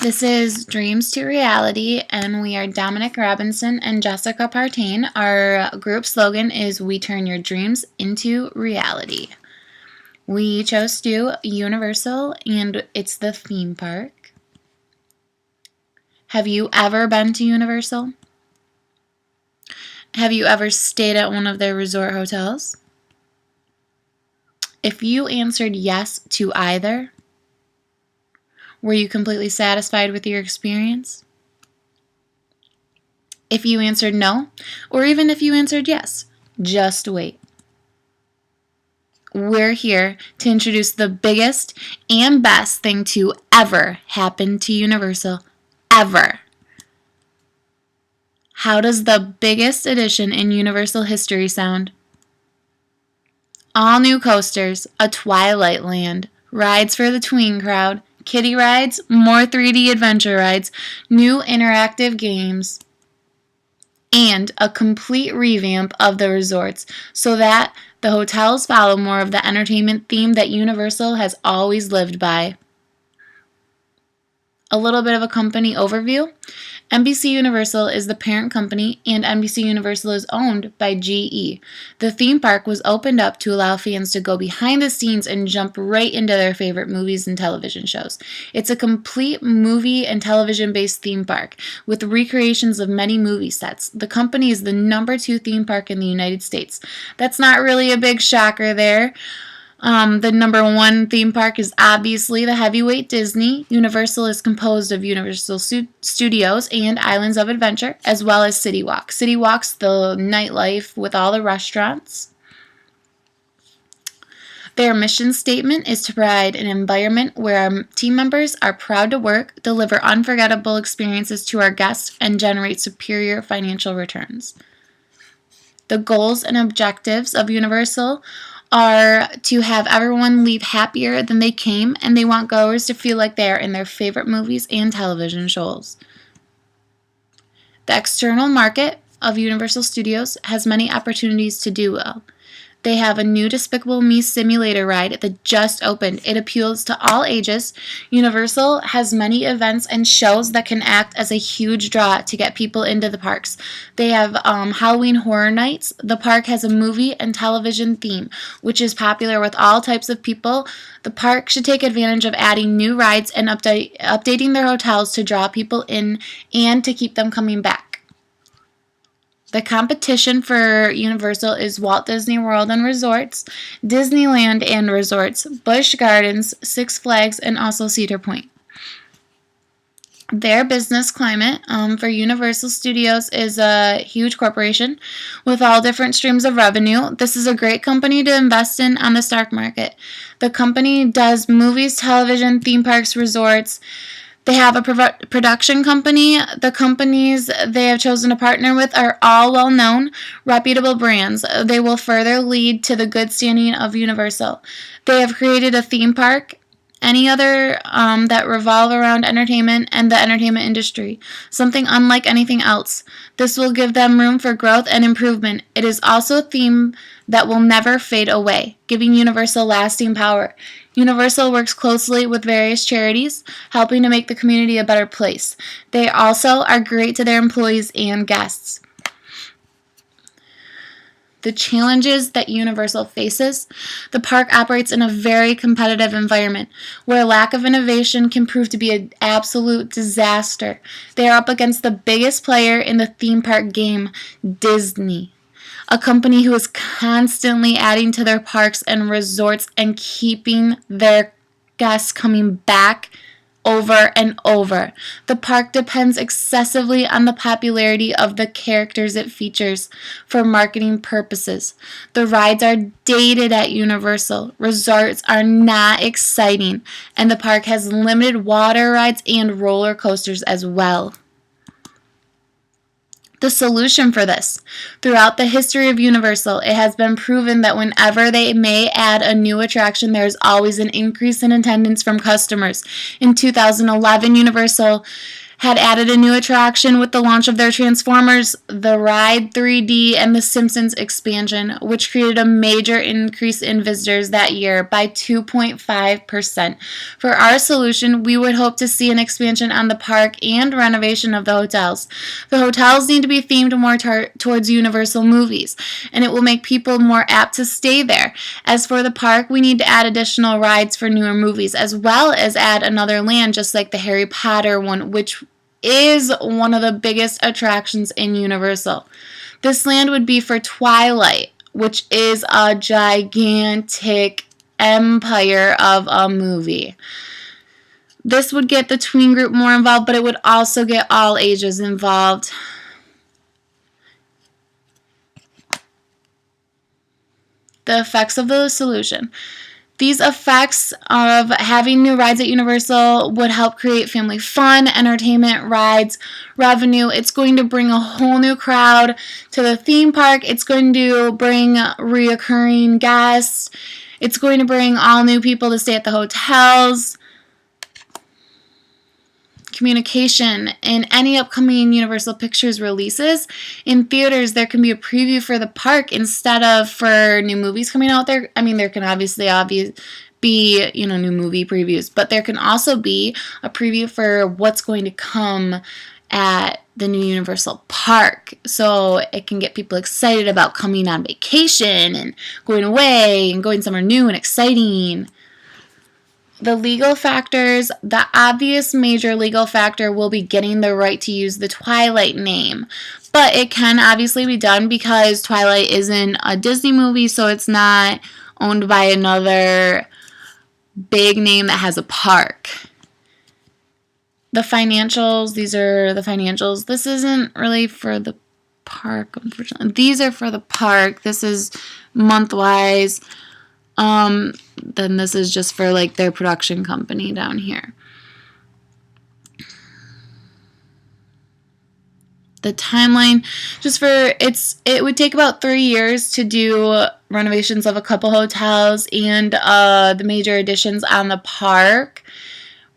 This is Dreams to Reality, and we are Dominic Robinson and Jessica Partain. Our group slogan is We Turn Your Dreams into Reality. We chose to do Universal, and it's the theme park. Have you ever been to Universal? Have you ever stayed at one of their resort hotels? If you answered yes to either, were you completely satisfied with your experience? If you answered no, or even if you answered yes, just wait. We're here to introduce the biggest and best thing to ever happen to Universal, ever. How does the biggest addition in Universal history sound? All new coasters, a Twilight Land, rides for the tween crowd, kiddie rides, more 3D adventure rides, new interactive games, and a complete revamp of the resorts so that the hotels follow more of the entertainment theme that Universal has always lived by. A little bit of a company overview. NBC Universal is the parent company, and NBC Universal is owned by GE. The theme park was opened up to allow fans to go behind the scenes and jump right into their favorite movies and television shows. It's a complete movie and television-based theme park with recreations of many movie sets. The company is the #2 theme park in the United States. That's not really a big shocker there. The #1 theme park is obviously the heavyweight Disney. Universal is composed of Universal Studios and Islands of Adventure, as well as City Walk. City Walk's the nightlife with all the restaurants. Their mission statement is to provide an environment where our team members are proud to work, deliver unforgettable experiences to our guests, and generate superior financial returns. The goals and objectives of Universal are to have everyone leave happier than they came, and they want goers to feel like they are in their favorite movies and television shows. The external market of Universal Studios has many opportunities to do well. They have a new Despicable Me simulator ride that just opened. It appeals to all ages. Universal has many events and shows that can act as a huge draw to get people into the parks. They have Halloween Horror Nights. The park has a movie and television theme, which is popular with all types of people. The park should take advantage of adding new rides and updating their hotels to draw people in and to keep them coming back. The competition for Universal is Walt Disney World and Resorts, Disneyland and Resorts, Busch Gardens, Six Flags, and also Cedar Point. Their business climate for Universal Studios is a huge corporation with all different streams of revenue. This is a great company to invest in on the stock market. The company does movies, television, theme parks, resorts. They have a production company. The companies they have chosen to partner with are all well-known, reputable brands. They will further lead to the good standing of Universal. They have created a theme park, any other that revolve around entertainment and the entertainment industry, something unlike anything else. This will give them room for growth and improvement. It is also a theme that will never fade away, giving Universal lasting power. Universal works closely with various charities, helping to make the community a better place. They also are great to their employees and guests. The challenges that Universal faces: the park operates in a very competitive environment where lack of innovation can prove to be an absolute disaster. They are up against the biggest player in the theme park game, Disney, a company who is constantly adding to their parks and resorts and keeping their guests coming back over and over. The park depends excessively on the popularity of the characters it features for marketing purposes. The rides are dated at Universal. Resorts are not exciting, and the park has limited water rides and roller coasters as well. The solution for this: throughout the history of Universal, it has been proven that whenever they may add a new attraction, there is always an increase in attendance from customers. In 2011, Universal had added a new attraction with the launch of their Transformers, the Ride 3D, and the Simpsons expansion, which created a major increase in visitors that year by 2.5%. For our solution, we would hope to see an expansion on the park and renovation of the hotels. The hotels need to be themed more towards Universal movies, and it will make people more apt to stay there. As for the park, we need to add additional rides for newer movies, as well as add another land just like the Harry Potter one, which is one of the biggest attractions in Universal. This land would be for Twilight, which is a gigantic empire of a movie. This would get the tween group more involved, but it would also get all ages involved. The effects of the solution. These effects of having new rides at Universal would help create family fun, entertainment, rides, revenue. It's going to bring a whole new crowd to the theme park. It's going to bring reoccurring guests. It's going to bring all new people to stay at the hotels. Communication. In any upcoming Universal Pictures releases in theaters, there can be a preview for the park instead of for new movies coming out there. I mean, there can obviously be, new movie previews, but there can also be a preview for what's going to come at the new Universal Park, so it can get people excited about coming on vacation and going away and going somewhere new and exciting. The legal factors, the obvious major legal factor will be getting the right to use the Twilight name. But it can obviously be done because Twilight isn't a Disney movie, so it's not owned by another big name that has a park. The financials, these are the financials. This isn't really for the park, unfortunately. These are for the park. This is month-wise. Then this is just for like their production company down here. The timeline, it would take about 3 years to do renovations of a couple hotels and the major additions on the park,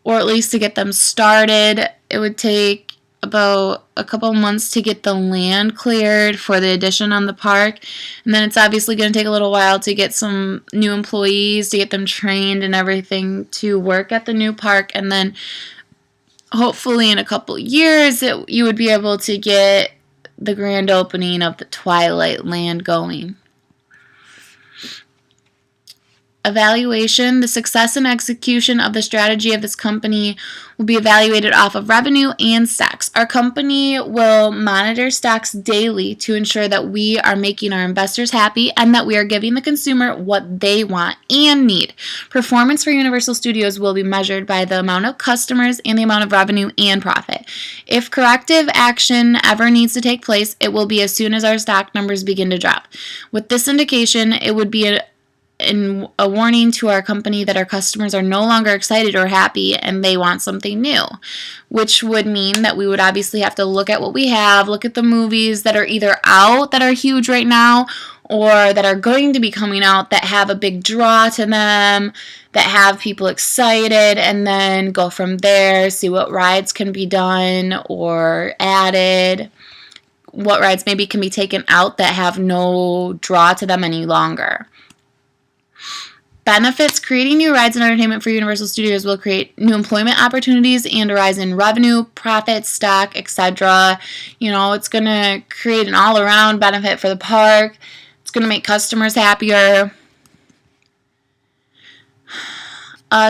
or at least to get them started. It would take about a couple months to get the land cleared for the addition on the park, and then it's obviously going to take a little while to get some new employees, to get them trained and everything to work at the new park, and then hopefully in a couple years you would be able to get the grand opening of the Twilight Land going. Evaluation. The success and execution of the strategy of this company will be evaluated off of revenue and stocks. Our company will monitor stocks daily to ensure that we are making our investors happy and that we are giving the consumer what they want and need. Performance for Universal Studios will be measured by the amount of customers and the amount of revenue and profit. If corrective action ever needs to take place, it will be as soon as our stock numbers begin to drop. With this indication, it would be a warning to our company that our customers are no longer excited or happy and they want something new, which would mean that we would obviously have to look at what we have, look at the movies that are either out that are huge right now or that are going to be coming out that have a big draw to them, that have people excited, and then go from there, see what rides can be done or added, what rides maybe can be taken out that have no draw to them any longer. Benefits. Creating new rides and entertainment for Universal Studios will create new employment opportunities and a rise in revenue, profit, stock, etc. It's going to create an all-around benefit for the park. It's going to make customers happier.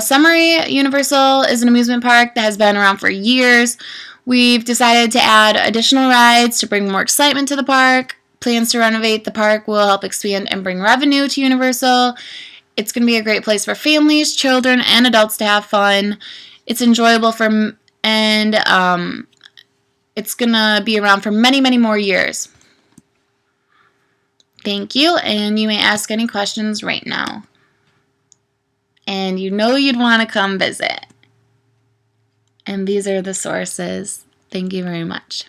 Summary. Universal is an amusement park that has been around for years. We've decided to add additional rides to bring more excitement to the park. Plans to renovate the park will help expand and bring revenue to Universal. It's going to be a great place for families, children, and adults to have fun. It's enjoyable and it's going to be around for many, many more years. Thank you, and you may ask any questions right now. And you'd want to come visit. And these are the sources. Thank you very much.